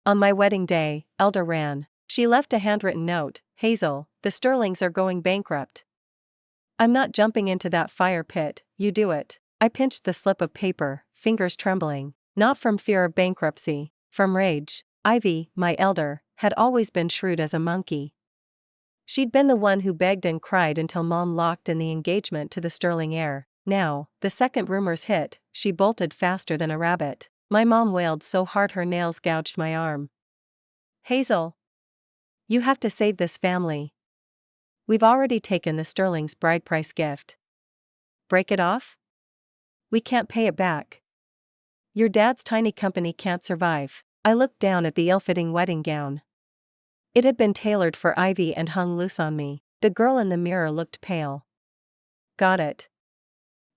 On my wedding day, Elder ran. She left a handwritten note. Hazel, the Sterlings are going bankrupt. I'm not jumping into that fire pit, you do it. I pinched the slip of paper, fingers trembling. Not from fear of bankruptcy, from rage. Ivy, my elder, had always been shrewd as a monkey. She'd been the one who begged and cried until Mom locked in the engagement to the Sterling heir. Now, the second rumors hit, she bolted faster than a rabbit. My mom wailed so hard her nails gouged my arm. Hazel, you have to save this family. We've already taken the Sterling's bride price gift. Break it off? We can't pay it back. Your dad's tiny company can't survive. I looked down at the ill-fitting wedding gown. It had been tailored for Ivy and hung loose on me. The girl in the mirror looked pale. Got it.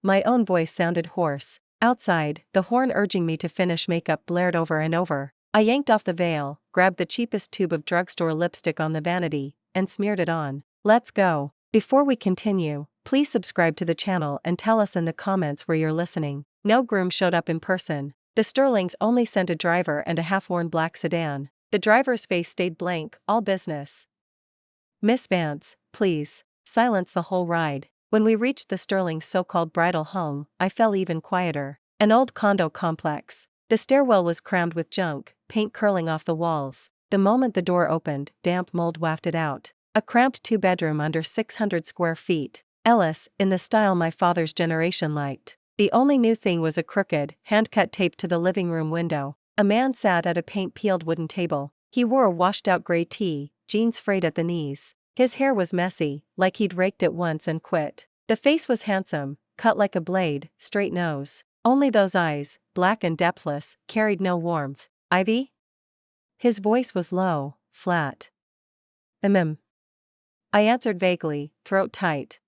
My own voice sounded hoarse. Outside, the horn urging me to finish makeup blared over and over. I yanked off the veil, grabbed the cheapest tube of drugstore lipstick on the vanity, and smeared it on. Let's go. Before we continue, please subscribe to the channel and tell us in the comments where you're listening. No groom showed up in person. The Sterlings only sent a driver and a half-worn black sedan. The driver's face stayed blank, all business. Miss Vance, please, silence the whole ride. When we reached the Sterling's so-called bridal home, I fell even quieter. An old condo complex. The stairwell was crammed with junk, paint curling off the walls. The moment the door opened, damp mold wafted out. A cramped two-bedroom under 600 square feet. Ellis, in the style my father's generation liked. The only new thing was a crooked, hand-cut tape to the living room window. A man sat at a paint-peeled wooden table. He wore a washed-out gray tee, jeans frayed at the knees. His hair was messy, like he'd raked it once and quit. The face was handsome, cut like a blade, straight nose. Only those eyes, black and depthless, carried no warmth. Ivy? His voice was low, flat. I answered vaguely, throat tight.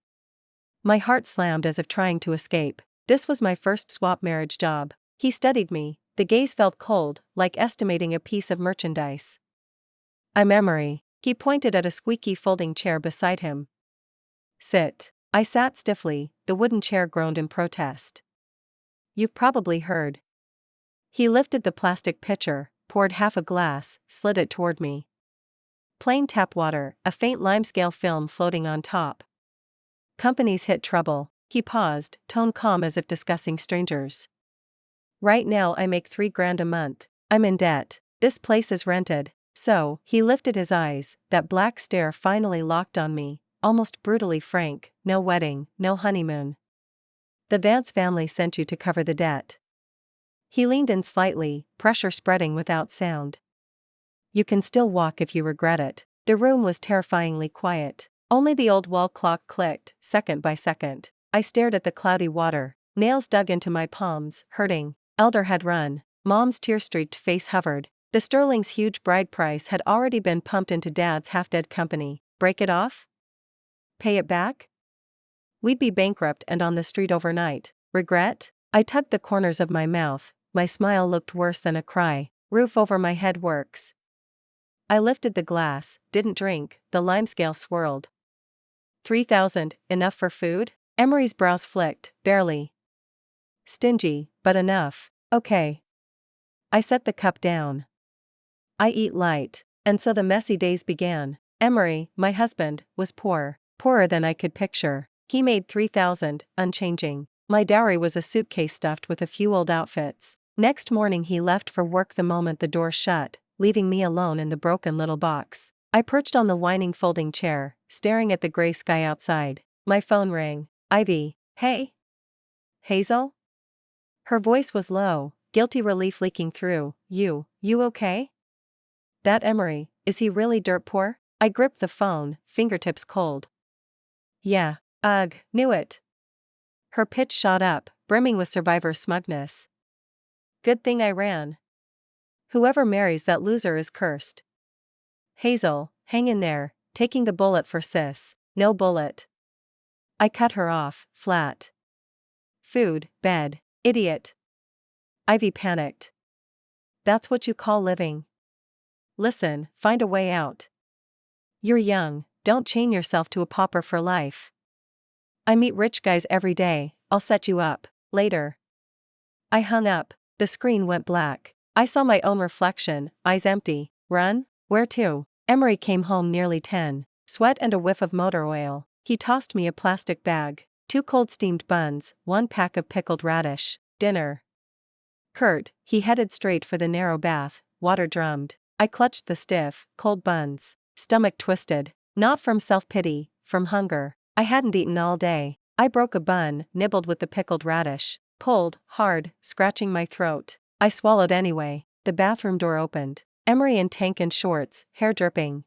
My heart slammed as if trying to escape. This was my first swap marriage job. He studied me. The gaze felt cold, like estimating a piece of merchandise. I'm Emery. He pointed at a squeaky folding chair beside him. Sit. I sat stiffly, the wooden chair groaned in protest. You've probably heard. He lifted the plastic pitcher, poured half a glass, slid it toward me. Plain tap water, a faint limescale film floating on top. Companies hit trouble. He paused, tone calm as if discussing strangers. Right now I make $3,000 a month. I'm in debt. This place is rented. So, he lifted his eyes, that black stare finally locked on me, almost brutally frank. No wedding, no honeymoon. The Vance family sent you to cover the debt. He leaned in slightly, pressure spreading without sound. You can still walk if you regret it. The room was terrifyingly quiet. Only the old wall clock clicked, second by second. I stared at the cloudy water. Nails dug into my palms, hurting. Elder had run. Mom's tear-streaked face hovered. The Sterling's huge bride price had already been pumped into Dad's half-dead company. Break it off? Pay it back? We'd be bankrupt and on the street overnight. Regret? I tugged the corners of my mouth. My smile looked worse than a cry. Roof over my head works. I lifted the glass, didn't drink. The limescale swirled. 3,000, enough for food? Emery's brows flicked, barely. Stingy, but enough. Okay. I set the cup down. I eat light. And so the messy days began. Emery, my husband, was poor. Poorer than I could picture. He made 3,000, unchanging. My dowry was a suitcase stuffed with a few old outfits. Next morning he left for work the moment the door shut, leaving me alone in the broken little box. I perched on the whining folding chair, staring at the gray sky outside. My phone rang. Ivy. Hey? Hazel? Her voice was low, guilty relief leaking through. You okay? That Emery, is he really dirt poor? I gripped the phone, fingertips cold. Yeah. Ugh, knew it. Her pitch shot up, brimming with survivor smugness. Good thing I ran. Whoever marries that loser is cursed. Hazel, hang in there, taking the bullet for sis. No bullet. I cut her off, flat. Food, bed, idiot. Ivy panicked. That's what you call living. Listen, find a way out. You're young, don't chain yourself to a pauper for life. I meet rich guys every day, I'll set you up, later. I hung up, the screen went black. I saw my own reflection, eyes empty. Run? Where to? Emery came home nearly 10. Sweat and a whiff of motor oil. He tossed me a plastic bag. 2 cold steamed buns, 1 pack of pickled radish. Dinner. Curt, he headed straight for the narrow bath, water drummed. I clutched the stiff, cold buns. Stomach twisted. Not from self-pity, from hunger. I hadn't eaten all day. I broke a bun, nibbled with the pickled radish. Pulled, hard, scratching my throat. I swallowed anyway. The bathroom door opened. Emery in tank and shorts, hair dripping.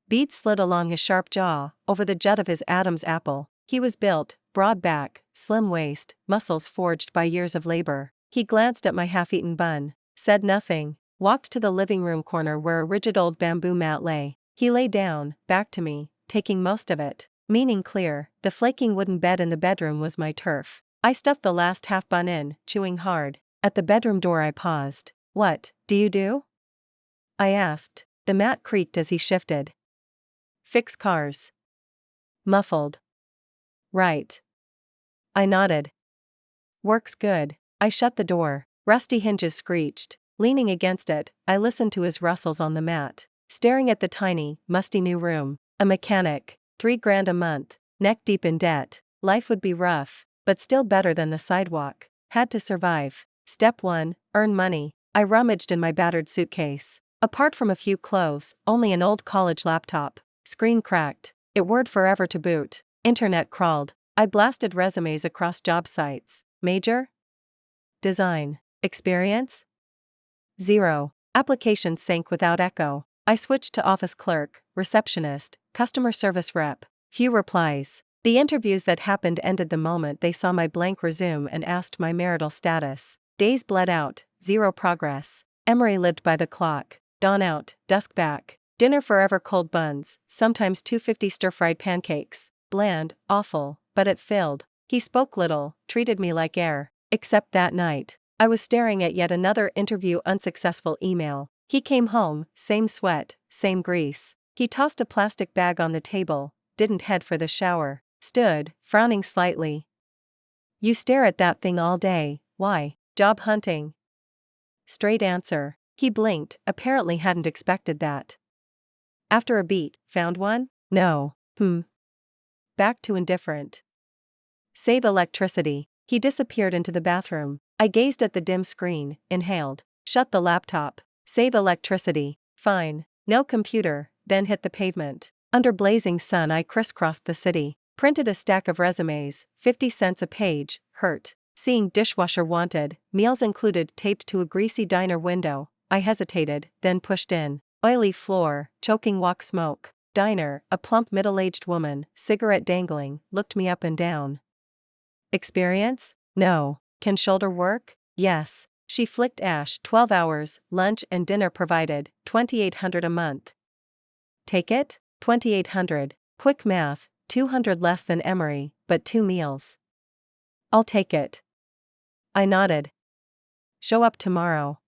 Beads slid along his sharp jaw, over the jut of his Adam's apple. He was built, broad back, slim waist, muscles forged by years of labor. He glanced at my half-eaten bun, said nothing, walked to the living room corner where a rigid old bamboo mat lay. He lay down, back to me, taking most of it. Meaning clear, the flaking wooden bed in the bedroom was my turf. I stuffed the last half bun in, chewing hard. At the bedroom door I paused. What do you do? I asked. The mat creaked as he shifted. Fix cars. Muffled. Right. I nodded. Works good. I shut the door. Rusty hinges screeched. Leaning against it, I listened to his rustles on the mat. Staring at the tiny, musty new room. A mechanic. $3,000 a month. Neck deep in debt. Life would be rough, but still better than the sidewalk. Had to survive. Step 1, earn money. I rummaged in my battered suitcase. Apart from a few clothes, only an old college laptop. Screen cracked. It would forever to boot. Internet crawled. I blasted resumes across job sites. Major? Design. Experience? 0. Applications sank without echo. I switched to office clerk, receptionist, customer service rep. Few replies. The interviews that happened ended the moment they saw my blank resume and asked my marital status. Days bled out, 0 progress. Emery lived by the clock. Dawn out, dusk back. Dinner forever cold buns, sometimes 250 stir-fried pancakes. Bland, awful, but it filled. He spoke little, treated me like air. Except that night. I was staring at yet another interview unsuccessful email. He came home, same sweat, same grease. He tossed a plastic bag on the table, didn't head for the shower. Stood, frowning slightly. You stare at that thing all day, why? Job hunting. Straight answer. He blinked, apparently hadn't expected that. After a beat, found one? No. Back to indifferent. Save electricity. He disappeared into the bathroom. I gazed at the dim screen, inhaled. Shut the laptop. Save electricity. Fine. No computer, then hit the pavement. Under blazing sun I crisscrossed the city. Printed a stack of resumes, 50 cents a page, hurt. Seeing dishwasher wanted, meals included taped to a greasy diner window. I hesitated, then pushed in. Oily floor, choking walk smoke. Diner, a plump middle-aged woman, cigarette dangling, looked me up and down. Experience? No. Can shoulder work? Yes. She flicked ash. 12 hours, lunch and dinner provided, $2,800 a month. Take it? $2,800. Quick math, 200 less than Emery, but 2 meals. I'll take it. I nodded. Show up tomorrow.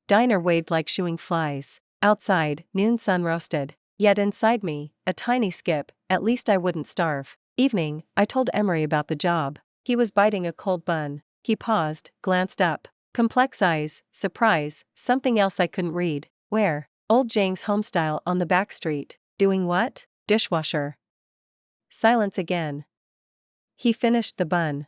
Diner waved like shooing flies. Outside, noon sun roasted. Yet inside me, a tiny skip, at least I wouldn't starve. Evening, I told Emery about the job. He was biting a cold bun. He paused, glanced up. Complex eyes, surprise, something else I couldn't read. Where? Old Jane's homestyle on the back street. Doing what? Dishwasher. Silence again. He finished the bun.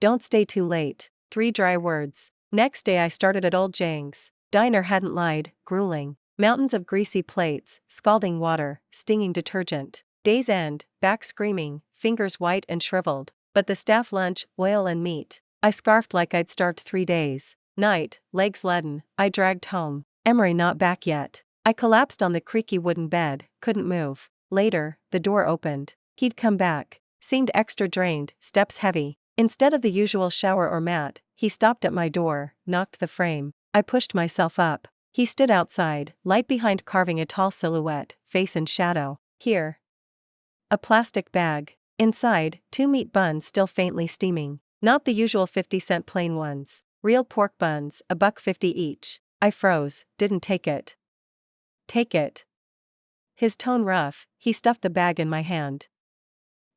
Don't stay too late. 3 dry words. Next day I started at Old Jane's. Diner hadn't lied, grueling. Mountains of greasy plates, scalding water, stinging detergent. Day's end, back screaming, fingers white and shriveled. But the staff lunch, oil and meat. I scarfed like I'd starved 3 days. Night, legs leaden, I dragged home. Emery not back yet. I collapsed on the creaky wooden bed, couldn't move. Later, the door opened. He'd come back. Seemed extra drained, steps heavy. Instead of the usual shower or mat, he stopped at my door, knocked the frame. I pushed myself up. He stood outside, light behind carving a tall silhouette, face in shadow. Here. A plastic bag. Inside, 2 meat buns still faintly steaming. Not the usual 50-cent plain ones. Real pork buns, $1.50 each. I froze, didn't take it. Take it. His tone rough, he stuffed the bag in my hand.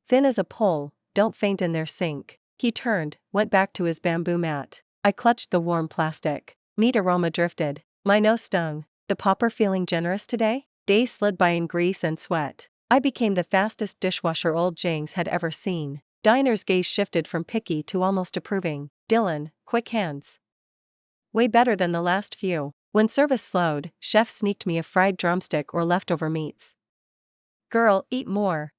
Thin as a pole, don't faint in their sink. He turned, went back to his bamboo mat. I clutched the warm plastic. Meat aroma drifted. My nose stung. The popper feeling generous today? Days slid by in grease and sweat. I became the fastest dishwasher old James had ever seen. Diners' gaze shifted from picky to almost approving. Dylan, quick hands. Way better than the last few. When service slowed, chef sneaked me a fried drumstick or leftover meats. Girl, eat more.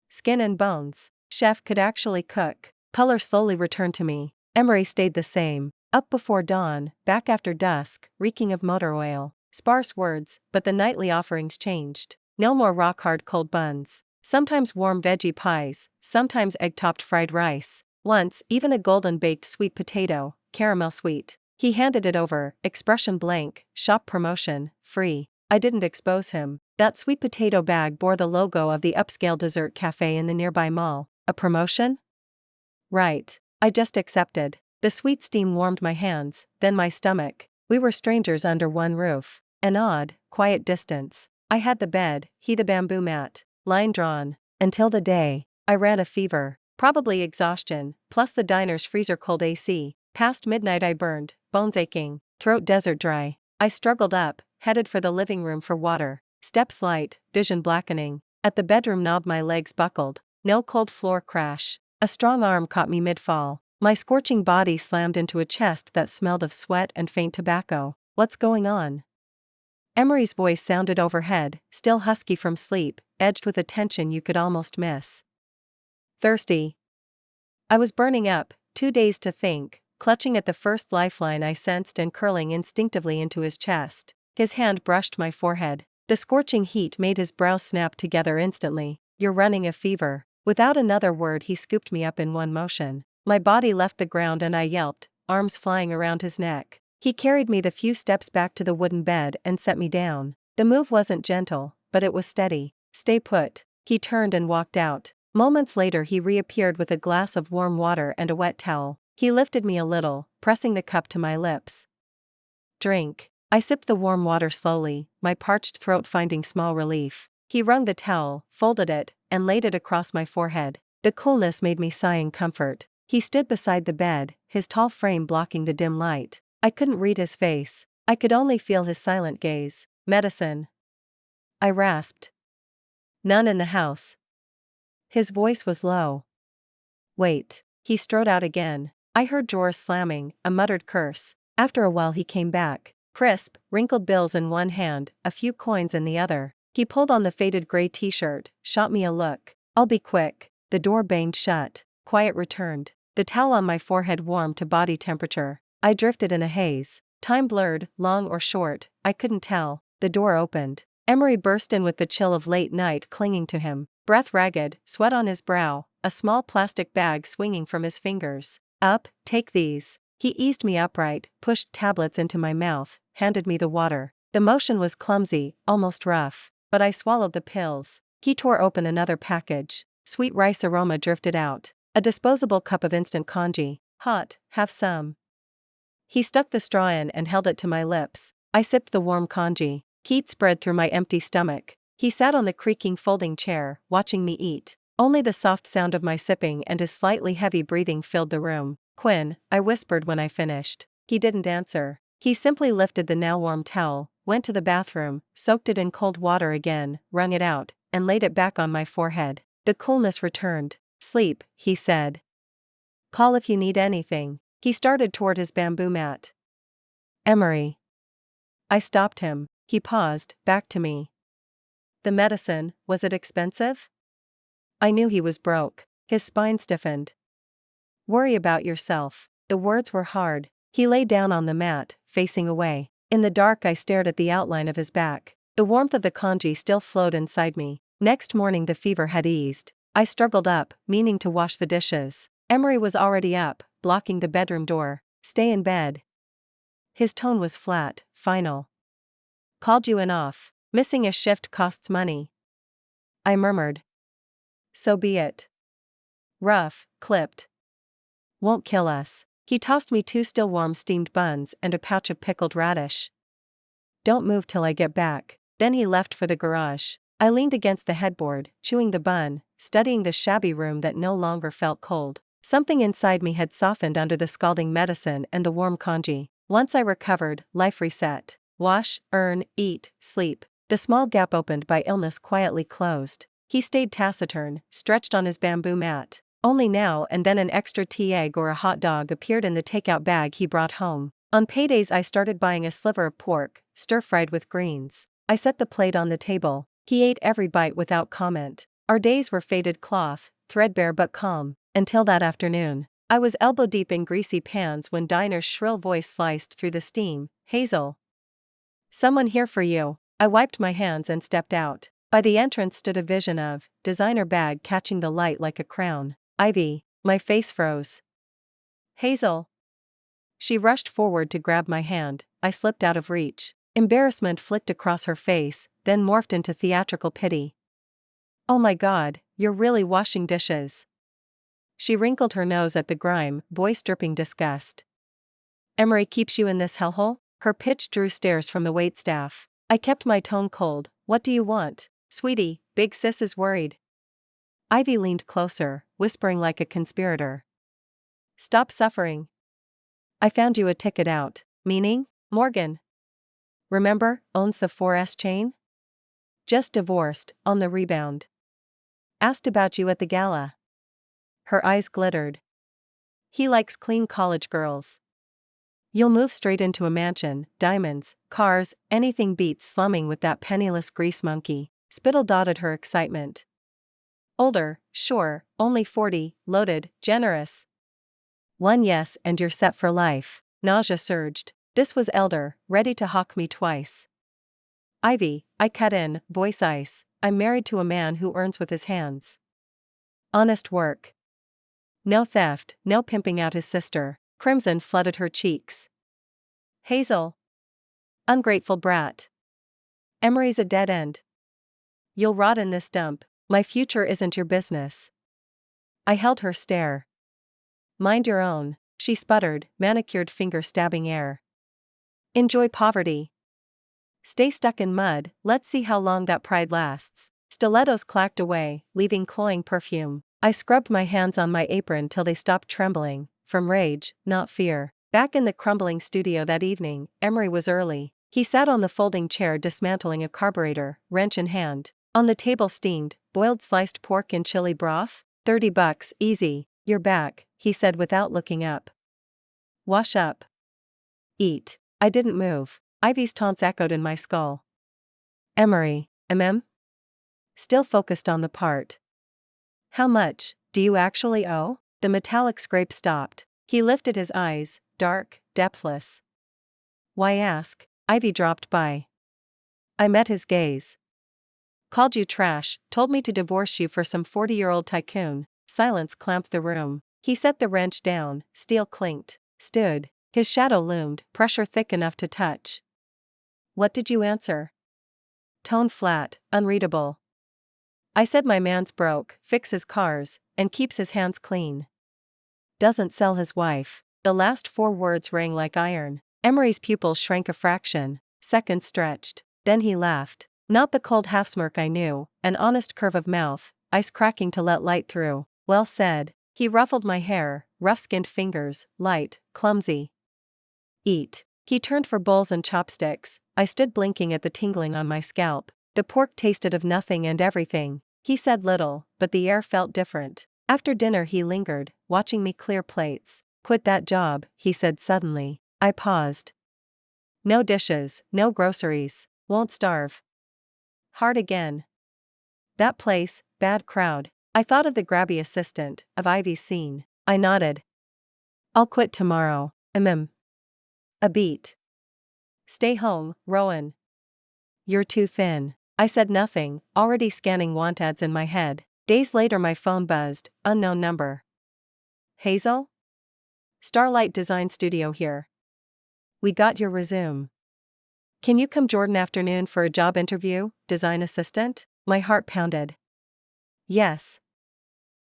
Skin and bones. Chef could actually cook. Color slowly returned to me. Emery stayed the same. Up before dawn, back after dusk, reeking of motor oil. Sparse words, but the nightly offerings changed. No more rock-hard cold buns. Sometimes warm veggie pies, sometimes egg-topped fried rice. Once, even a golden-baked sweet potato, caramel sweet. He handed it over, expression blank, shop promotion, free. I didn't expose him. That sweet potato bag bore the logo of the upscale dessert cafe in the nearby mall. A promotion? Right. I just accepted. The sweet steam warmed my hands, then my stomach. We were strangers under one roof. An odd, quiet distance. I had the bed, he the bamboo mat. Line drawn. Until the day. I ran a fever. Probably exhaustion, plus the diner's freezer-cold AC. Past midnight I burned, bones aching, throat desert dry. I struggled up, headed for the living room for water. Steps light, vision blackening. At the bedroom knob my legs buckled. No cold floor crash. A strong arm caught me mid-fall. My scorching body slammed into a chest that smelled of sweat and faint tobacco. What's going on? Emery's voice sounded overhead, still husky from sleep, edged with a tension you could almost miss. Thirsty. I was burning up, too dazed to think, clutching at the first lifeline I sensed and curling instinctively into his chest. His hand brushed my forehead. The scorching heat made his brows snap together instantly. You're running a fever. Without another word he scooped me up in one motion. My body left the ground and I yelped, arms flying around his neck. He carried me the few steps back to the wooden bed and set me down. The move wasn't gentle, but it was steady. Stay put. He turned and walked out. Moments later he reappeared with a glass of warm water and a wet towel. He lifted me a little, pressing the cup to my lips. Drink. I sipped the warm water slowly, my parched throat finding small relief. He wrung the towel, folded it, and laid it across my forehead. The coolness made me sigh in comfort. He stood beside the bed, his tall frame blocking the dim light. I couldn't read his face. I could only feel his silent gaze. Medicine. I rasped. None in the house. His voice was low. Wait. He strode out again. I heard drawers slamming, a muttered curse. After a while he came back. Crisp, wrinkled bills in one hand, a few coins in the other. He pulled on the faded gray t-shirt, shot me a look. I'll be quick. The door banged shut. Quiet returned. The towel on my forehead warmed to body temperature. I drifted in a haze. Time blurred, long or short, I couldn't tell. The door opened. Emery burst in with the chill of late night clinging to him. Breath ragged, sweat on his brow, a small plastic bag swinging from his fingers. Up, take these. He eased me upright, pushed tablets into my mouth, handed me the water. The motion was clumsy, almost rough, but I swallowed the pills. He tore open another package. Sweet rice aroma drifted out. A disposable cup of instant congee. Hot, have some. He stuck the straw in and held it to my lips. I sipped the warm congee. Heat spread through my empty stomach. He sat on the creaking folding chair, watching me eat. Only the soft sound of my sipping and his slightly heavy breathing filled the room. Quinn, I whispered when I finished. He didn't answer. He simply lifted the now warm towel, went to the bathroom, soaked it in cold water again, wrung it out, and laid it back on my forehead. The coolness returned. Sleep, he said. Call if you need anything. He started toward his bamboo mat. Emery. I stopped him. He paused, back to me. The medicine, was it expensive? I knew he was broke. His spine stiffened. Worry about yourself. The words were hard. He lay down on the mat, facing away. In the dark I stared at the outline of his back. The warmth of the congee still flowed inside me. Next morning the fever had eased. I struggled up, meaning to wash the dishes. Emery was already up, blocking the bedroom door. Stay in bed. His tone was flat, final. Called you in off. Missing a shift costs money. I murmured. So be it. Rough, clipped. Won't kill us. He tossed me 2 still warm steamed buns and a pouch of pickled radish. Don't move till I get back. Then he left for the garage. I leaned against the headboard, chewing the bun, studying the shabby room that no longer felt cold. Something inside me had softened under the scalding medicine and the warm congee. Once I recovered, life reset. Wash, earn, eat, sleep. The small gap opened by illness quietly closed. He stayed taciturn, stretched on his bamboo mat. Only now and then an extra tea egg or a hot dog appeared in the takeout bag he brought home. On paydays I started buying a sliver of pork, stir-fried with greens. I set the plate on the table. He ate every bite without comment. Our days were faded cloth, threadbare but calm, until that afternoon. I was elbow-deep in greasy pans when Diner's shrill voice sliced through the steam. "Hazel. Someone here for you." I wiped my hands and stepped out. By the entrance stood a vision of designer bag catching the light like a crown. "Ivy." My face froze. "Hazel." She rushed forward to grab my hand. I slipped out of reach. Embarrassment flicked across her face, then morphed into theatrical pity. "Oh my God, you're really washing dishes." She wrinkled her nose at the grime, voice dripping disgust. "Emery keeps you in this hellhole?" Her pitch drew stares from the waitstaff. I kept my tone cold. "What do you want?" "Sweetie, big sis is worried." Ivy leaned closer, whispering like a conspirator. "Stop suffering. I found you a ticket out." "Meaning?" "Morgan. Remember, owns the 4S chain? Just divorced, on the rebound. Asked about you at the gala." Her eyes glittered. "He likes clean college girls. You'll move straight into a mansion, diamonds, cars, anything beats slumming with that penniless grease monkey." Spittle dotted her excitement. "Older, sure, only 40, loaded, generous. One yes and you're set for life." Nausea surged. This was elder, ready to hawk me twice. "Ivy," I cut in, voice ice, "I'm married to a man who earns with his hands. Honest work. No theft, no pimping out his sister." Crimson flooded her cheeks. "Hazel. Ungrateful brat. Emery's a dead end. You'll rot in this dump. My future isn't your business." I held her stare. "Mind your own," she sputtered, manicured finger stabbing air. "Enjoy poverty. Stay stuck in mud, let's see how long that pride lasts." Stilettos clacked away, leaving cloying perfume. I scrubbed my hands on my apron till they stopped trembling, from rage, not fear. Back in the crumbling studio that evening, Emery was early. He sat on the folding chair dismantling a carburetor, wrench in hand. On the table steamed, boiled sliced pork in chili broth. $30, easy. "You're back," he said without looking up. "Wash up. Eat." I didn't move. Ivy's taunts echoed in my skull. "Emery, still focused on the part. How much do you actually owe?" The metallic scrape stopped. He lifted his eyes, dark, depthless. "Why ask?" Ivy dropped by. I met his gaze. "Called you trash, told me to divorce you for some 40-year-old tycoon." Silence clamped the room. He set the wrench down, steel clinked, stood. His shadow loomed, pressure thick enough to touch. "What did you answer?" Tone flat, unreadable. "I said my man's broke, fixes cars, and keeps his hands clean. Doesn't sell his wife." The last 4 words rang like iron. Emery's pupils shrank a fraction. Seconds stretched. Then he laughed. Not the cold half-smirk I knew, an honest curve of mouth, ice cracking to let light through. "Well said." He ruffled my hair, rough-skinned fingers, light, clumsy. "Eat." He turned for bowls and chopsticks. I stood blinking at the tingling on my scalp. The pork tasted of nothing and everything. He said little, but the air felt different. After dinner he lingered, watching me clear plates. "Quit that job," he said suddenly. I paused. "No dishes, no groceries. Won't starve." Hard again. "That place, bad crowd." I thought of the grabby assistant, of Ivy's scene. I nodded. "I'll quit tomorrow." A beat. "Stay home, Rowan. You're too thin." I said nothing, already scanning want ads in my head. Days later my phone buzzed, unknown number. "Hazel? Starlight Design Studio here. We got your resume. Can you come Jordan afternoon for a job interview, design assistant?" My heart pounded. "Yes.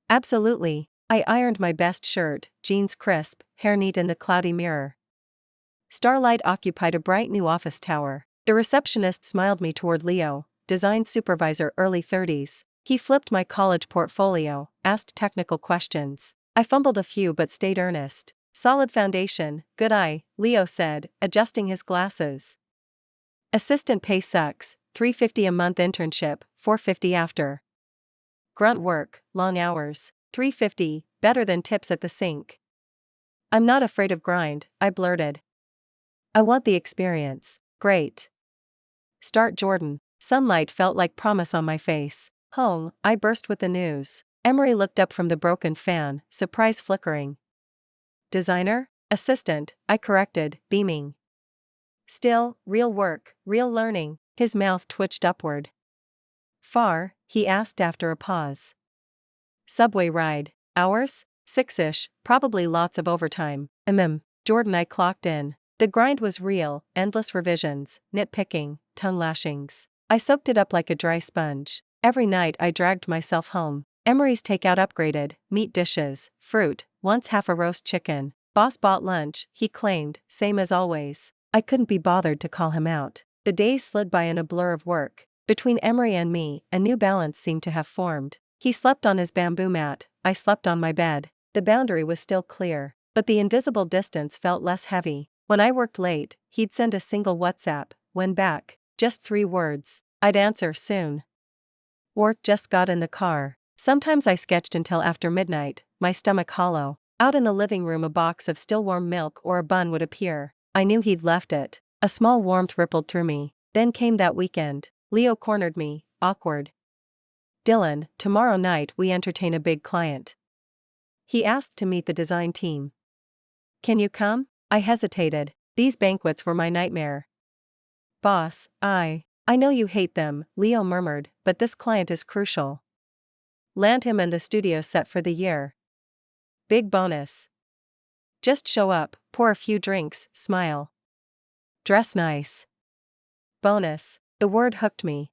Absolutely." I ironed my best shirt, jeans crisp, hair neat in the cloudy mirror. Starlight occupied a bright new office tower. The receptionist smiled me toward Leo, design supervisor early 30s. He flipped my college portfolio, asked technical questions. I fumbled a few but stayed earnest. Solid foundation, good eye, Leo said, adjusting his glasses. Assistant pay sucks, $350 a month internship, $450 after. Grunt work, long hours, $350, better than tips at the sink. I'm not afraid of grind, I blurted. I want the experience. Great. Start Jordan. Sunlight felt like promise on my face. Home, I burst with the news. Emery looked up from the broken fan, surprise flickering. Designer? Assistant, I corrected, beaming. Still, real work, real learning. His mouth twitched upward. Far? He asked after a pause. Subway ride. Hours? 6-ish, probably lots of overtime. Jordan, I clocked in. The grind was real, endless revisions, nitpicking, tongue lashings. I soaked it up like a dry sponge. Every night I dragged myself home. Emery's takeout upgraded, meat dishes, fruit, once half a roast chicken. Boss bought lunch, he claimed, same as always. I couldn't be bothered to call him out. The days slid by in a blur of work. Between Emery and me, a new balance seemed to have formed. He slept on his bamboo mat, I slept on my bed. The boundary was still clear, but the invisible distance felt less heavy. When I worked late, he'd send a single WhatsApp, when back, just 3 words. I'd answer soon. Or, just got in the car. Sometimes I sketched until after midnight, my stomach hollow. Out in the living room a box of still warm milk or a bun would appear. I knew he'd left it. A small warmth rippled through me. Then came that weekend. Leo cornered me, awkward. Dylan, tomorrow night we entertain a big client. He asked to meet the design team. Can you come? I hesitated. These banquets were my nightmare. Boss, I know you hate them, Leo murmured, but this client is crucial. Land him and the studio set for the year. Big bonus. Just show up, pour a few drinks, smile. Dress nice. Bonus. The word hooked me.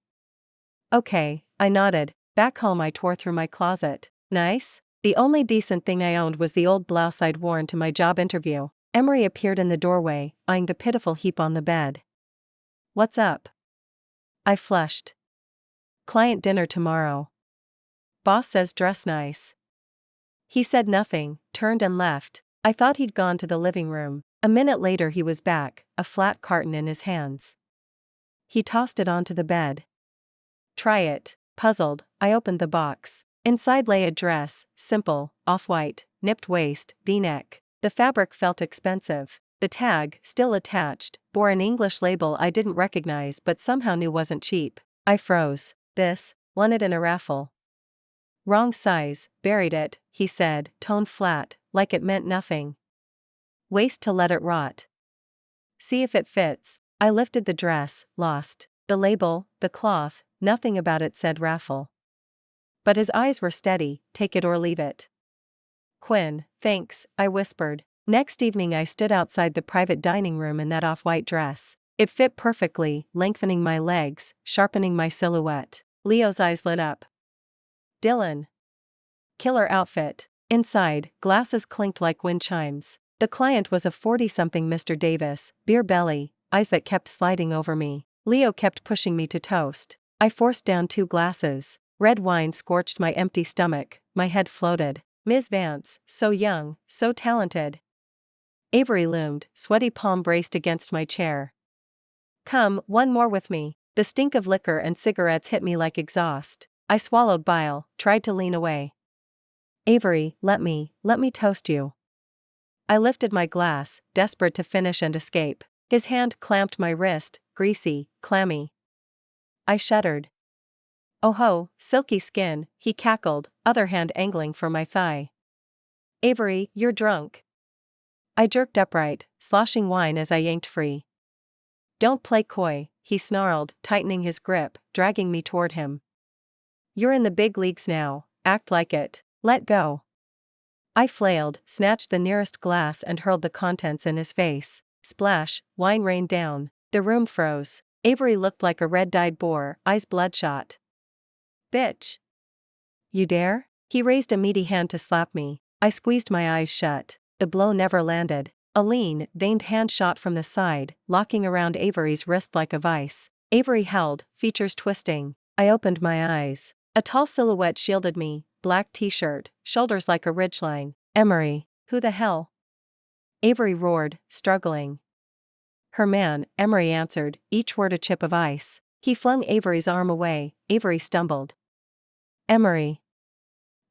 Okay, I nodded. Back home I tore through my closet. Nice? The only decent thing I owned was the old blouse I'd worn to my job interview. Emery appeared in the doorway, eyeing the pitiful heap on the bed. What's up? I flushed. Client dinner tomorrow. Boss says dress nice. He said nothing, turned and left. I thought he'd gone to the living room. A minute later he was back, a flat carton in his hands. He tossed it onto the bed. Try it. Puzzled, I opened the box. Inside lay a dress, simple, off-white, nipped waist, V-neck. The fabric felt expensive. The tag, still attached, bore an English label I didn't recognize but somehow knew wasn't cheap. I froze. This, won it in a raffle. Wrong size, buried it, he said, tone flat, like it meant nothing. Waste to let it rot. See if it fits. I lifted the dress, lost. The label, the cloth, nothing about it said raffle. But his eyes were steady, take it or leave it. Quinn, thanks, I whispered. Next evening I stood outside the private dining room in that off-white dress. It fit perfectly, lengthening my legs, sharpening my silhouette. Leo's eyes lit up. Dylan. Killer outfit. Inside, glasses clinked like wind chimes. The client was a 40-something Mr. Davis, beer belly, eyes that kept sliding over me. Leo kept pushing me to toast. I forced down 2 glasses. Red wine scorched my empty stomach, my head floated. Ms. Vance, so young, so talented. Avery loomed, sweaty palm braced against my chair. Come, one more with me. The stink of liquor and cigarettes hit me like exhaust. I swallowed bile, tried to lean away. Avery, let me toast you. I lifted my glass, desperate to finish and escape. His hand clamped my wrist, greasy, clammy. I shuddered. Oh ho, silky skin, he cackled, other hand angling for my thigh. Avery, you're drunk. I jerked upright, sloshing wine as I yanked free. Don't play coy, he snarled, tightening his grip, dragging me toward him. You're in the big leagues now, act like it, let go. I flailed, snatched the nearest glass and hurled the contents in his face. Splash, wine rained down. The room froze. Avery looked like a red-dyed boar, eyes bloodshot. Bitch. You dare? He raised a meaty hand to slap me. I squeezed my eyes shut. The blow never landed. A lean, veined hand shot from the side, locking around Avery's wrist like a vice. Avery held, features twisting. I opened my eyes. A tall silhouette shielded me, black t-shirt, shoulders like a ridgeline. Emery, who the hell? Avery roared, struggling. Her man, Emery answered, each word a chip of ice. He flung Avery's arm away. Avery stumbled. Emery.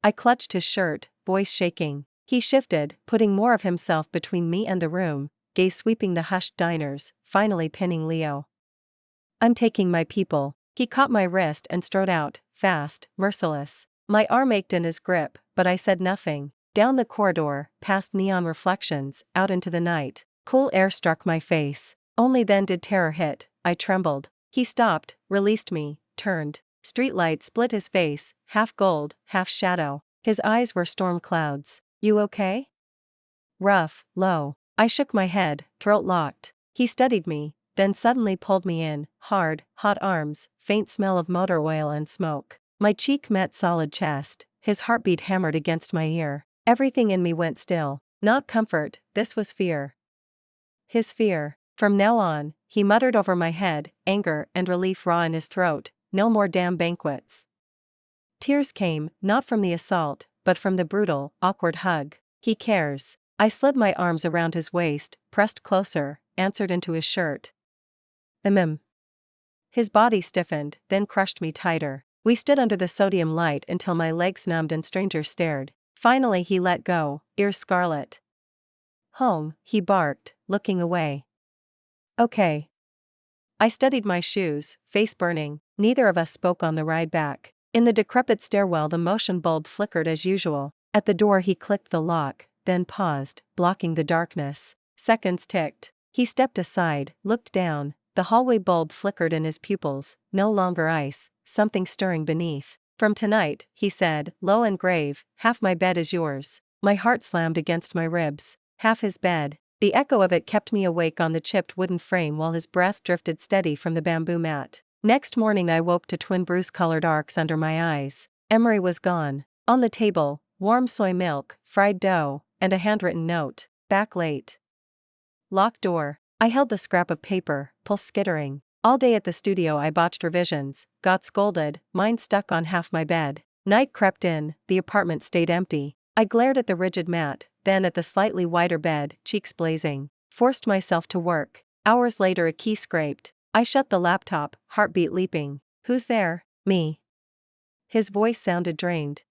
I clutched his shirt, voice shaking. He shifted, putting more of himself between me and the room, gaze sweeping the hushed diners, finally pinning Leo. I'm taking my people. He caught my wrist and strode out, fast, merciless. My arm ached in his grip, but I said nothing. Down the corridor, past neon reflections, out into the night. Cool air struck my face. Only then did terror hit. I trembled. He stopped, released me, turned. Streetlight split his face, half gold, half shadow. His eyes were storm clouds. You okay? Rough, low. I shook my head, throat locked. He studied me, then suddenly pulled me in, hard, hot arms, faint smell of motor oil and smoke. My cheek met solid chest, his heartbeat hammered against my ear. Everything in me went still. Not comfort, this was fear. His fear. From now on, he muttered over my head, anger and relief raw in his throat, no more damn banquets. Tears came, not from the assault, but from the brutal, awkward hug. He cares. I slid my arms around his waist, pressed closer, answered into his shirt. His body stiffened, then crushed me tighter. We stood under the sodium light until my legs numbed and strangers stared. Finally he let go, ears scarlet. Home, he barked, looking away. Okay. I studied my shoes, face burning. Neither of us spoke on the ride back. In the decrepit stairwell the motion bulb flickered as usual. At the door he clicked the lock, then paused, blocking the darkness. Seconds ticked. He stepped aside, looked down. The hallway bulb flickered in his pupils, no longer ice, something stirring beneath. From tonight, he said, low and grave, half my bed is yours. My heart slammed against my ribs. Half his bed. The echo of it kept me awake on the chipped wooden frame while his breath drifted steady from the bamboo mat. Next morning I woke to twin bruise-colored arcs under my eyes. Emery was gone. On the table, warm soy milk, fried dough, and a handwritten note. Back late. Locked door. I held the scrap of paper, pulse skittering. All day at the studio I botched revisions, got scolded, mine stuck on half my bed. Night crept in, the apartment stayed empty. I glared at the rigid mat, then at the slightly wider bed, cheeks blazing. Forced myself to work. Hours later a key scraped. I shut the laptop, heartbeat leaping. Who's there? Me. His voice sounded drained.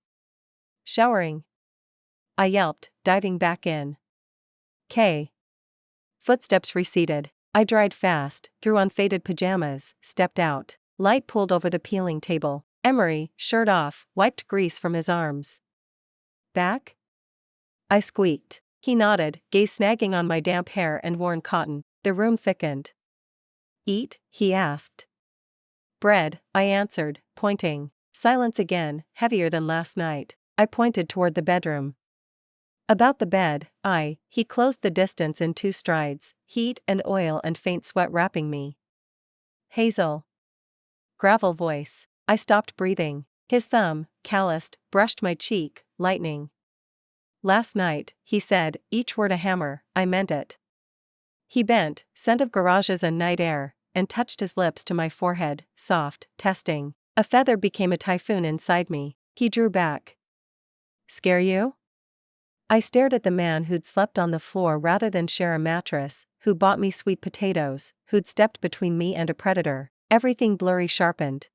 Showering. I yelped, diving back in. K. Footsteps receded. I dried fast, threw on faded pajamas, stepped out. Light pulled over the peeling table. Emery, shirt off, wiped grease from his arms. Back? I squeaked. He nodded, gaze snagging on my damp hair and worn cotton. The room thickened. Eat? He asked. Bread, I answered, pointing. Silence again, heavier than last night. I pointed toward the bedroom. About the bed, he closed the distance in 2 strides, heat and oil and faint sweat wrapping me. Hazel. Gravel voice. I stopped breathing. His thumb, calloused, brushed my cheek, lightning. Last night, he said, each word a hammer, I meant it. He bent, scent of garages and night air, and touched his lips to my forehead, soft, testing. A feather became a typhoon inside me. He drew back. Scare you? I stared at the man who'd slept on the floor rather than share a mattress, who bought me sweet potatoes, who'd stepped between me and a predator. Everything blurry sharpened.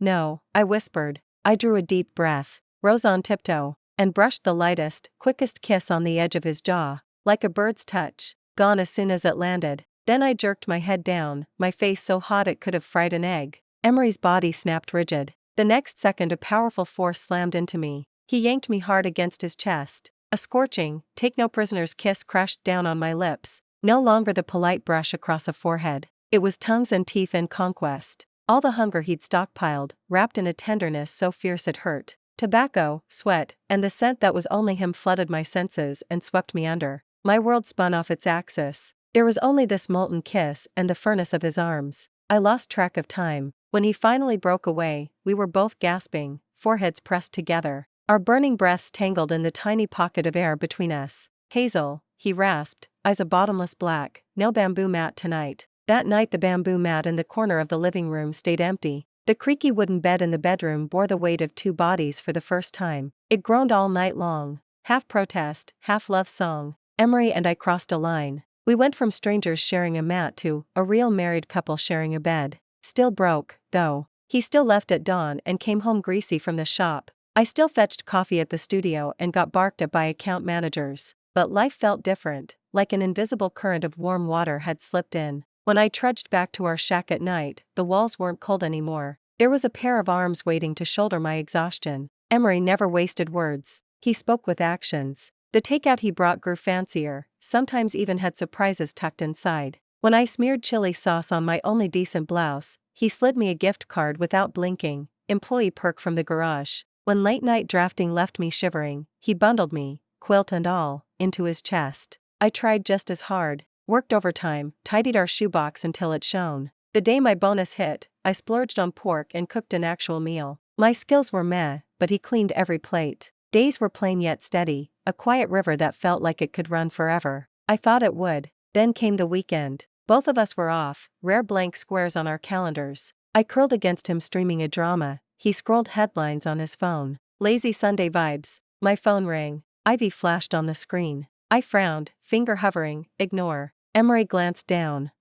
No, I whispered. I drew a deep breath, rose on tiptoe, and brushed the lightest, quickest kiss on the edge of his jaw, like a bird's touch, gone as soon as it landed. Then I jerked my head down, my face so hot it could have fried an egg. Emery's body snapped rigid. The next second a powerful force slammed into me. He yanked me hard against his chest. A scorching, take-no-prisoners kiss crashed down on my lips, no longer the polite brush across a forehead. It was tongues and teeth and conquest. All the hunger he'd stockpiled, wrapped in a tenderness so fierce it hurt. Tobacco, sweat, and the scent that was only him flooded my senses and swept me under. My world spun off its axis. There was only this molten kiss and the furnace of his arms. I lost track of time. When he finally broke away, we were both gasping, foreheads pressed together. Our burning breaths tangled in the tiny pocket of air between us. Hazel, he rasped, eyes a bottomless black, no bamboo mat tonight. That night the bamboo mat in the corner of the living room stayed empty. The creaky wooden bed in the bedroom bore the weight of 2 bodies for the first time. It groaned all night long. Half protest, half love song. Emery and I crossed a line. We went from strangers sharing a mat to a real married couple sharing a bed. Still broke, though. He still left at dawn and came home greasy from the shop. I still fetched coffee at the studio and got barked at by account managers. But life felt different, like an invisible current of warm water had slipped in. When I trudged back to our shack at night, the walls weren't cold anymore. There was a pair of arms waiting to shoulder my exhaustion. Emery never wasted words. He spoke with actions. The takeout he brought grew fancier, sometimes even had surprises tucked inside. When I smeared chili sauce on my only decent blouse, he slid me a gift card without blinking, employee perk from the garage. When late-night drafting left me shivering, he bundled me, quilt and all, into his chest. I tried just as hard, worked overtime, tidied our shoebox until it shone. The day my bonus hit, I splurged on pork and cooked an actual meal. My skills were meh, but he cleaned every plate. Days were plain yet steady, a quiet river that felt like it could run forever. I thought it would. Then came the weekend. Both of us were off, rare blank squares on our calendars. I curled against him streaming a drama. He scrolled headlines on his phone. Lazy Sunday vibes. My phone rang. Ivy flashed on the screen. I frowned, finger hovering, ignore. Emery glanced down.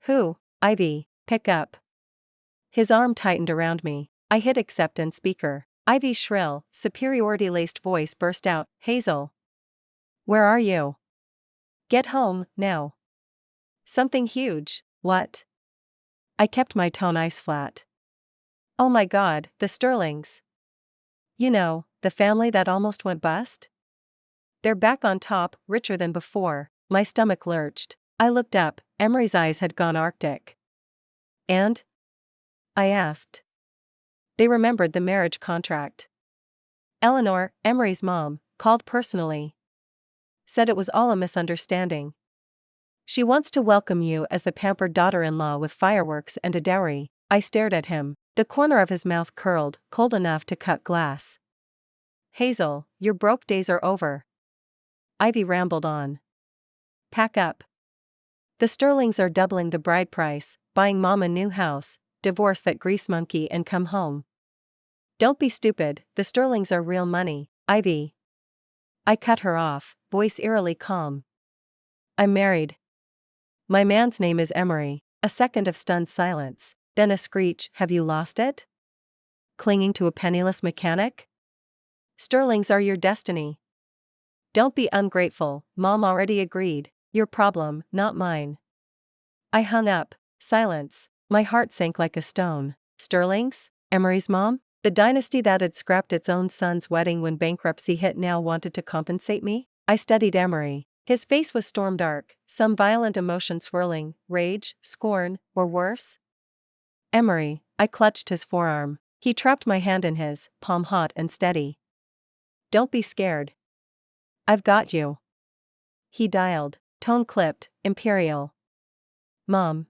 Who? Ivy, pick up. His arm tightened around me. I hit accept and speaker. Ivy's shrill, superiority-laced voice burst out, Hazel. Where are you? Get home, now. Something huge, what? I kept my tone ice flat. Oh my God, the Sterlings. You know, the family that almost went bust? They're back on top, richer than before. My stomach lurched. I looked up, Emery's eyes had gone arctic. And? I asked. They remembered the marriage contract. Eleanor, Emery's mom, called personally. Said it was all a misunderstanding. She wants to welcome you as the pampered daughter-in-law with fireworks and a dowry. I stared at him. The corner of his mouth curled, cold enough to cut glass. Hazel, your broke days are over. Ivy rambled on. Pack up. The Sterlings are doubling the bride price, buying mom a new house, divorce that grease monkey and come home. Don't be stupid, the Sterlings are real money, Ivy. I cut her off, voice eerily calm. I'm married. My man's name is Emery. A second of stunned silence, then a screech, have you lost it? Clinging to a penniless mechanic? Sterlings are your destiny. Don't be ungrateful, Mom already agreed, your problem, not mine. I hung up. Silence. My heart sank like a stone. Sterlings? Emery's mom? The dynasty that had scrapped its own son's wedding when bankruptcy hit now wanted to compensate me? I studied Emery. His face was storm dark, some violent emotion swirling, rage, scorn, or worse. Emery, I clutched his forearm. He trapped my hand in his, palm hot and steady. Don't be scared. I've got you. He dialed, tone clipped, imperial. Mom.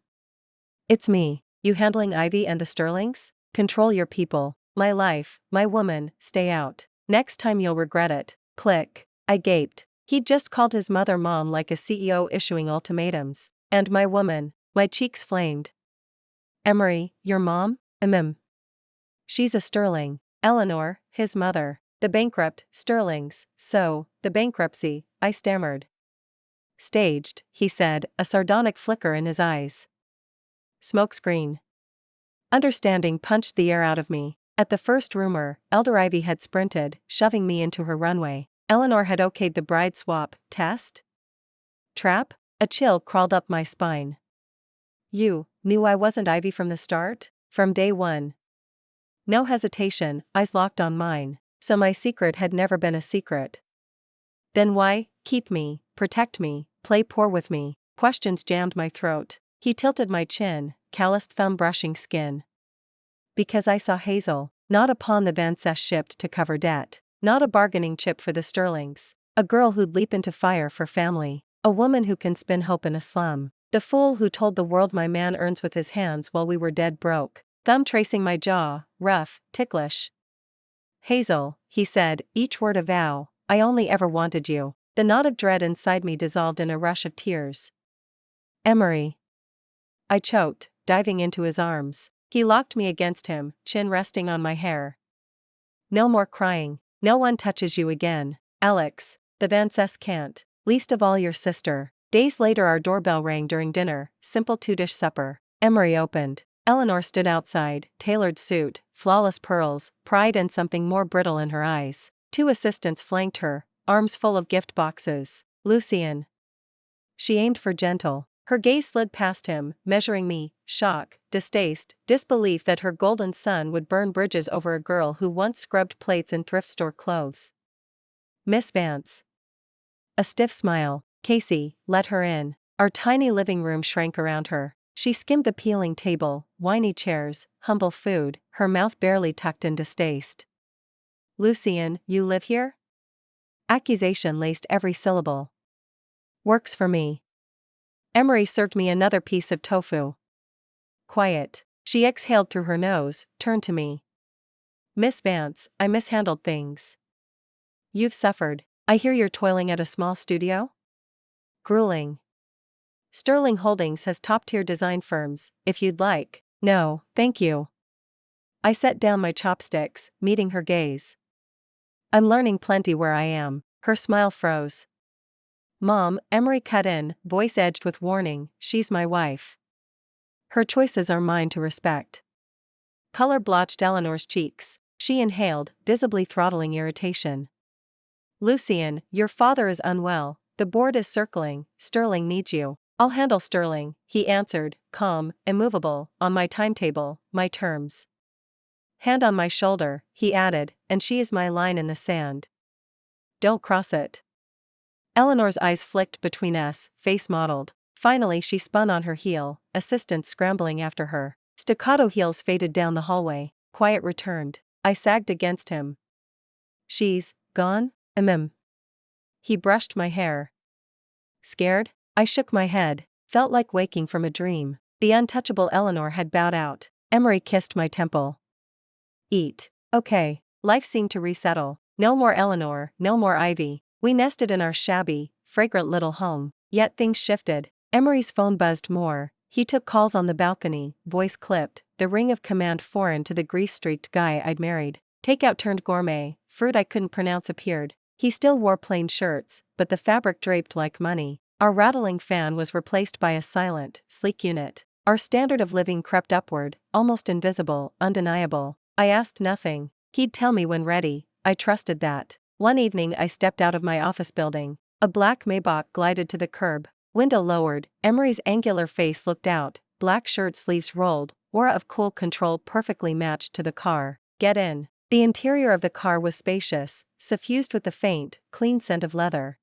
It's me. You handling Ivy and the Sterlings? Control your people. My life, my woman, stay out. Next time you'll regret it. Click. I gaped. He'd just called his mother mom like a CEO issuing ultimatums. And my woman. My cheeks flamed. Emery, your mom? She's a Sterling. Eleanor, his mother. The bankrupt, Sterlings, so, the bankruptcy, I stammered. Staged, he said, a sardonic flicker in his eyes. Smokescreen. Understanding punched the air out of me. At the first rumor, Elder Ivy had sprinted, shoving me into her runway. Eleanor had okayed the bride swap, test? Trap? A chill crawled up my spine. You knew I wasn't Ivy from the start? From day one. No hesitation, eyes locked on mine. So my secret had never been a secret. Then why, keep me, protect me, play poor with me? Questions jammed my throat. He tilted my chin, calloused thumb brushing skin. Because I saw Hazel, not a pawn the Van Cess shipped to cover debt, not a bargaining chip for the Sterlings, a girl who'd leap into fire for family, a woman who can spin hope in a slum, the fool who told the world my man earns with his hands while we were dead broke, thumb tracing my jaw, rough, ticklish. Hazel, he said, each word a vow, I only ever wanted you. The knot of dread inside me dissolved in a rush of tears. Emery. I choked, diving into his arms. He locked me against him, chin resting on my hair. No more crying. No one touches you again. Alex, the Vances can't. Least of all your sister. Days later our doorbell rang during dinner, simple two-dish supper. Emery opened. Eleanor stood outside, tailored suit, flawless pearls, pride and something more brittle in her eyes. Two assistants flanked her, arms full of gift boxes. Lucien. She aimed for gentle. Her gaze slid past him, measuring me, shock, distaste, disbelief that her golden son would burn bridges over a girl who once scrubbed plates in thrift store clothes. Miss Vance. A stiff smile. Casey, let her in. Our tiny living room shrank around her. She skimmed the peeling table, whiny chairs, humble food, her mouth barely tucked in distaste. Lucien, you live here? Accusation laced every syllable. Works for me. Emery served me another piece of tofu. Quiet. She exhaled through her nose, turned to me. Miss Vance, I mishandled things. You've suffered. I hear you're toiling at a small studio? Grueling. Sterling Holdings has top-tier design firms, if you'd like. No, thank you. I set down my chopsticks, meeting her gaze. I'm learning plenty where I am. Her smile froze. Mom, Emery cut in, voice edged with warning, she's my wife. Her choices are mine to respect. Color blotched Eleanor's cheeks. She inhaled, visibly throttling irritation. Lucien, your father is unwell, the board is circling, Sterling needs you. I'll handle Sterling, he answered, calm, immovable, on my timetable, my terms. Hand on my shoulder, he added, and she is my line in the sand. Don't cross it. Eleanor's eyes flicked between us, face mottled. Finally she spun on her heel, assistants scrambling after her. Staccato heels faded down the hallway. Quiet returned. I sagged against him. She's gone? He brushed my hair. Scared? I shook my head, felt like waking from a dream. The untouchable Eleanor had bowed out. Emery kissed my temple. Eat. Okay. Life seemed to resettle. No more Eleanor, no more Ivy. We nested in our shabby, fragrant little home. Yet things shifted. Emery's phone buzzed more. He took calls on the balcony, voice clipped, the ring of command foreign to the grease-streaked guy I'd married. Takeout turned gourmet, fruit I couldn't pronounce appeared. He still wore plain shirts, but the fabric draped like money. Our rattling fan was replaced by a silent, sleek unit. Our standard of living crept upward, almost invisible, undeniable. I asked nothing. He'd tell me when ready. I trusted that. One evening I stepped out of my office building. A black Maybach glided to the curb. Window lowered, Emery's angular face looked out, black shirt sleeves rolled, aura of cool control perfectly matched to the car. Get in. The interior of the car was spacious, suffused with the faint, clean scent of leather.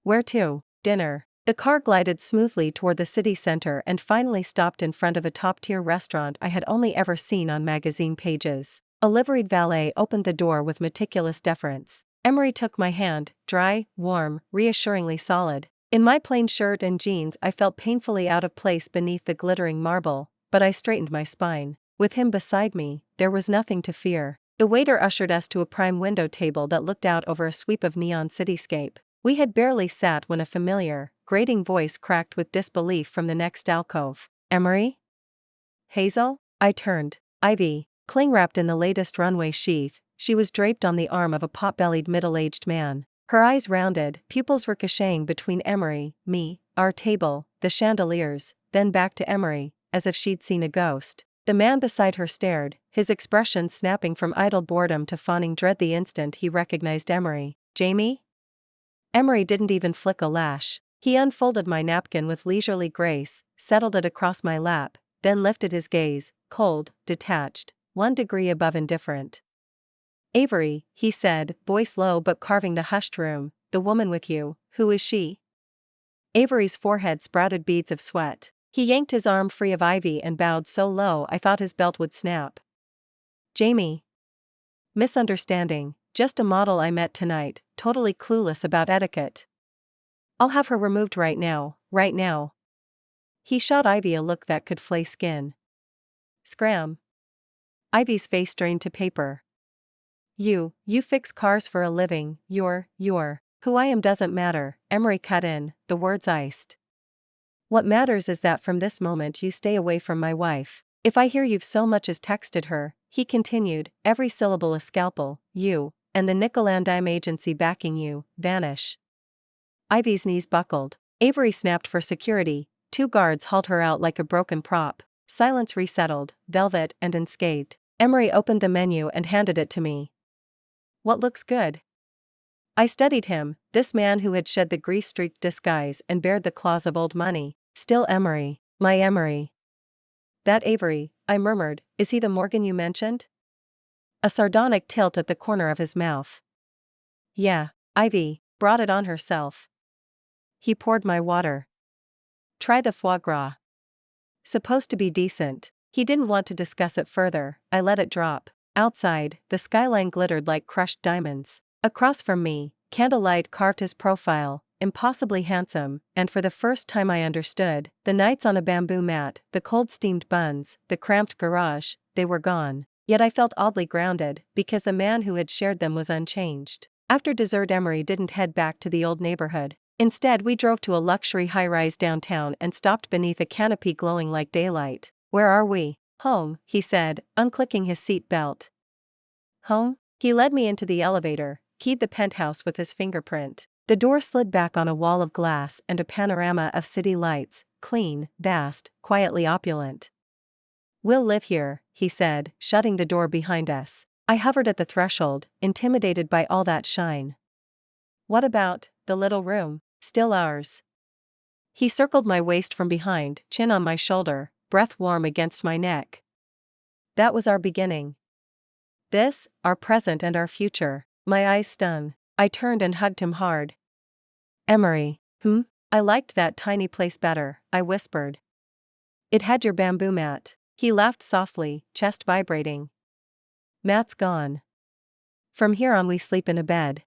Where to? Dinner. The car glided smoothly toward the city center and finally stopped in front of a top-tier restaurant I had only ever seen on magazine pages. A liveried valet opened the door with meticulous deference. Emery took my hand, dry, warm, reassuringly solid. In my plain shirt and jeans I felt painfully out of place beneath the glittering marble, but I straightened my spine. With him beside me, there was nothing to fear. The waiter ushered us to a prime window table that looked out over a sweep of neon cityscape. We had barely sat when a familiar, grating voice cracked with disbelief from the next alcove. Emery? Hazel? I turned. Ivy, cling-wrapped in the latest runway sheath, she was draped on the arm of a pot-bellied middle-aged man. Her eyes rounded, pupils ricocheting between Emery, me, our table, the chandeliers, then back to Emery, as if she'd seen a ghost. The man beside her stared, his expression snapping from idle boredom to fawning dread the instant he recognized Emery. Jamie? Emery didn't even flick a lash. He unfolded my napkin with leisurely grace, settled it across my lap, then lifted his gaze, cold, detached, 1 degree above indifferent. Avery, he said, voice low but carving the hushed room, the woman with you, who is she? Avery's forehead sprouted beads of sweat. He yanked his arm free of Ivy and bowed so low I thought his belt would snap. Jamie. Misunderstanding, just a model I met tonight, totally clueless about etiquette. I'll have her removed right now, right now. He shot Ivy a look that could flay skin. Scram. Ivy's face drained to paper. You fix cars for a living, you're, who I am doesn't matter, Emery cut in, the words iced. What matters is that from this moment you stay away from my wife. If I hear you've so much as texted her, he continued, every syllable a scalpel, you and the nickel and dime agency backing you, vanish. Ivy's knees buckled. Avery snapped for security. 2 guards hauled her out like a broken prop. Silence resettled, velvet and unscathed. Emery opened the menu and handed it to me. What looks good? I studied him, this man who had shed the grease-streaked disguise and bared the claws of old money. Still Emery, my Emery. That Avery, I murmured, is he the Morgan you mentioned? A sardonic tilt at the corner of his mouth. Yeah, Ivy, brought it on herself. He poured my water. Try the foie gras. Supposed to be decent. He didn't want to discuss it further. I let it drop. Outside, the skyline glittered like crushed diamonds. Across from me, candlelight carved his profile, impossibly handsome, and for the first time I understood, the nights on a bamboo mat, the cold steamed buns, the cramped garage, they were gone. Yet I felt oddly grounded, because the man who had shared them was unchanged. After dessert, Emery didn't head back to the old neighborhood. Instead, we drove to a luxury high-rise downtown and stopped beneath a canopy glowing like daylight. Where are we? Home, he said, unclicking his seat belt. Home? He led me into the elevator, keyed the penthouse with his fingerprint. The door slid back on a wall of glass and a panorama of city lights, clean, vast, quietly opulent. We'll live here, he said, shutting the door behind us. I hovered at the threshold, intimidated by all that shine. What about the little room? Still ours. He circled my waist from behind, chin on my shoulder, breath warm against my neck. That was our beginning. This, our present and our future. My eyes stung. I turned and hugged him hard. Emery. I liked that tiny place better, I whispered. It had your bamboo mat. He laughed softly, chest vibrating. Mat's gone. From here on we sleep in a bed.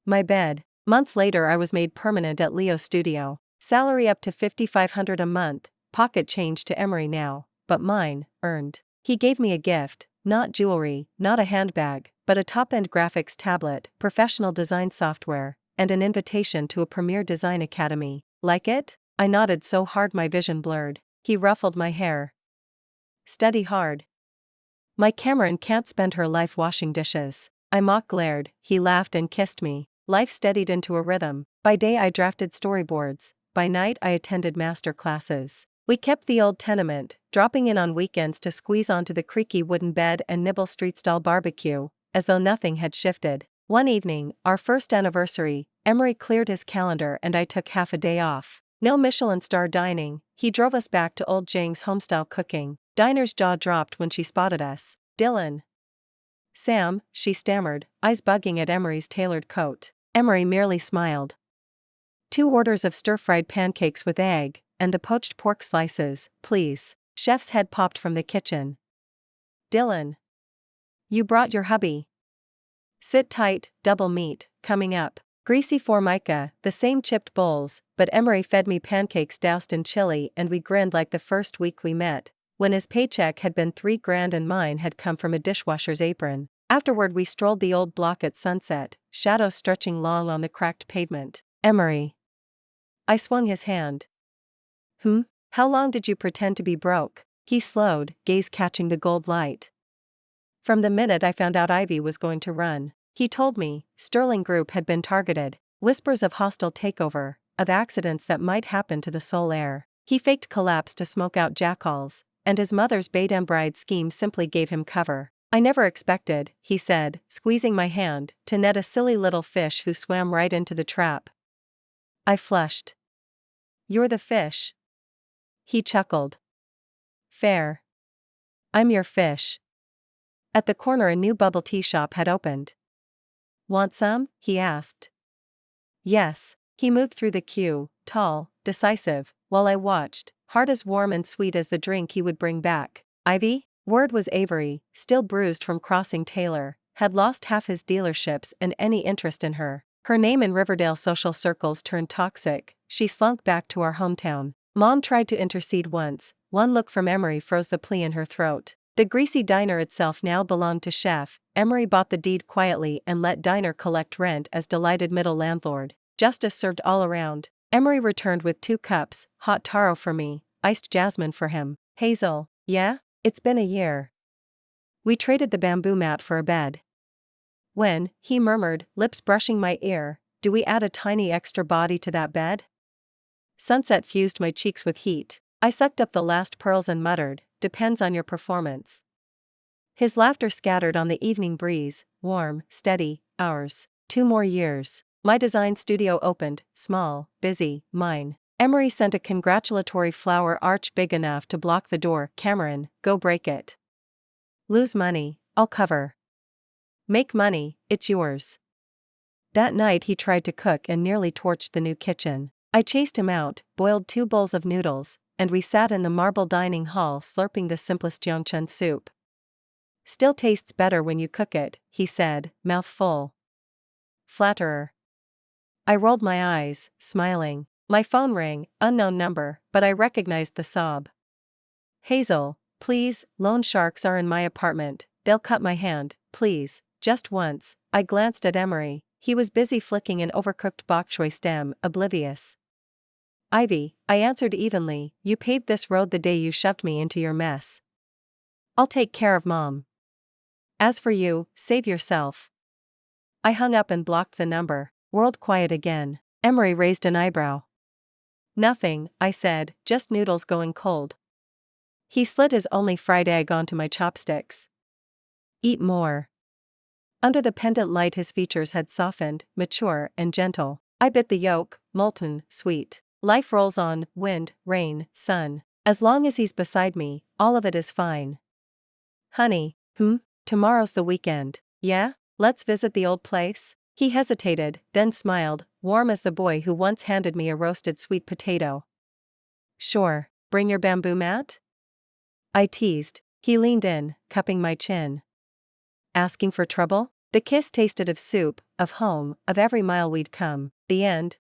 My bed. Months later I was made permanent at Leo's studio. Salary up to $5,500 a month, pocket change to Emery now, but mine, earned. He gave me a gift, not jewelry, not a handbag, but a top-end graphics tablet, professional design software, and an invitation to a premier design academy. Like it? I nodded so hard my vision blurred. He ruffled my hair. Study hard. My Cameron can't spend her life washing dishes. I mock glared. He laughed and kissed me. Life steadied into a rhythm. By day I drafted storyboards. By night I attended master classes. We kept the old tenement, dropping in on weekends to squeeze onto the creaky wooden bed and nibble street-style barbecue, as though nothing had shifted. One evening, our first anniversary, Emery cleared his calendar and I took half a day off. No Michelin star dining, he drove us back to old Jang's homestyle cooking. Dinah's jaw dropped when she spotted us. Dylan. Sam, she stammered, eyes bugging at Emery's tailored coat. Emery merely smiled. 2 orders of stir-fried pancakes with egg, and the poached pork slices, please. Chef's head popped from the kitchen. Dylan. You brought your hubby. Sit tight, double meat, coming up. Greasy formica, the same chipped bowls, but Emery fed me pancakes doused in chili and we grinned like the first week we met, when his paycheck had been $3,000 and mine had come from a dishwasher's apron. Afterward we strolled the old block at sunset, shadows stretching long on the cracked pavement. Emery. I swung his hand. How long did you pretend to be broke? He slowed, gaze catching the gold light. From the minute I found out Ivy was going to run. He told me, Sterling Group had been targeted, whispers of hostile takeover, of accidents that might happen to the sole heir. He faked collapse to smoke out jackals, and his mother's Badam bride scheme simply gave him cover. I never expected, he said, squeezing my hand, to net a silly little fish who swam right into the trap. I flushed. You're the fish. He chuckled. Fair. I'm your fish. At the corner a new bubble tea shop had opened. Want some? He asked. Yes. He moved through the queue, tall, decisive, while I watched, heart as warm and sweet as the drink he would bring back. Ivy? Word was Avery, still bruised from crossing Taylor, had lost half his dealerships and any interest in her. Her name in Riverdale social circles turned toxic. She slunk back to our hometown. Mom tried to intercede once. One look from Emery froze the plea in her throat. The greasy diner itself now belonged to Chef. Emery bought the deed quietly and let diner collect rent as delighted middle landlord. Justice served all around. Emery returned with 2 cups, hot taro for me, iced jasmine for him. Hazel. Yeah? It's been a year. We traded the bamboo mat for a bed. When, he murmured, lips brushing my ear, do we add a tiny extra body to that bed? Sunset fused my cheeks with heat. I sucked up the last pearls and muttered, depends on your performance. His laughter scattered on the evening breeze, warm, steady, ours. 2 more years. My design studio opened, small, busy, mine. Emery sent a congratulatory flower arch big enough to block the door. Cameron, go break it. Lose money, I'll cover. Make money, it's yours. That night he tried to cook and nearly torched the new kitchen. I chased him out, boiled 2 bowls of noodles, and we sat in the marble dining hall slurping the simplest Yongchen soup. Still tastes better when you cook it, he said, mouth full. Flatterer. I rolled my eyes, smiling. My phone rang, unknown number, but I recognized the sob. Hazel, please, loan sharks are in my apartment, they'll cut my hand, please, just once. I glanced at Emery, he was busy flicking an overcooked bok choy stem, oblivious. Ivy, I answered evenly, you paved this road the day you shoved me into your mess. I'll take care of Mom. As for you, save yourself. I hung up and blocked the number. World quiet again. Emery raised an eyebrow. Nothing, I said, just noodles going cold. He slid his only fried egg onto my chopsticks. Eat more. Under the pendant light his features had softened, mature and gentle. I bit the yolk, molten, sweet. Life rolls on, wind, rain, sun. As long as he's beside me, all of it is fine. Honey, tomorrow's the weekend. Yeah? Let's visit the old place? He hesitated, then smiled, warm as the boy who once handed me a roasted sweet potato. Sure, bring your bamboo mat? I teased. He leaned in, cupping my chin. Asking for trouble? The kiss tasted of soup, of home, of every mile we'd come. The end.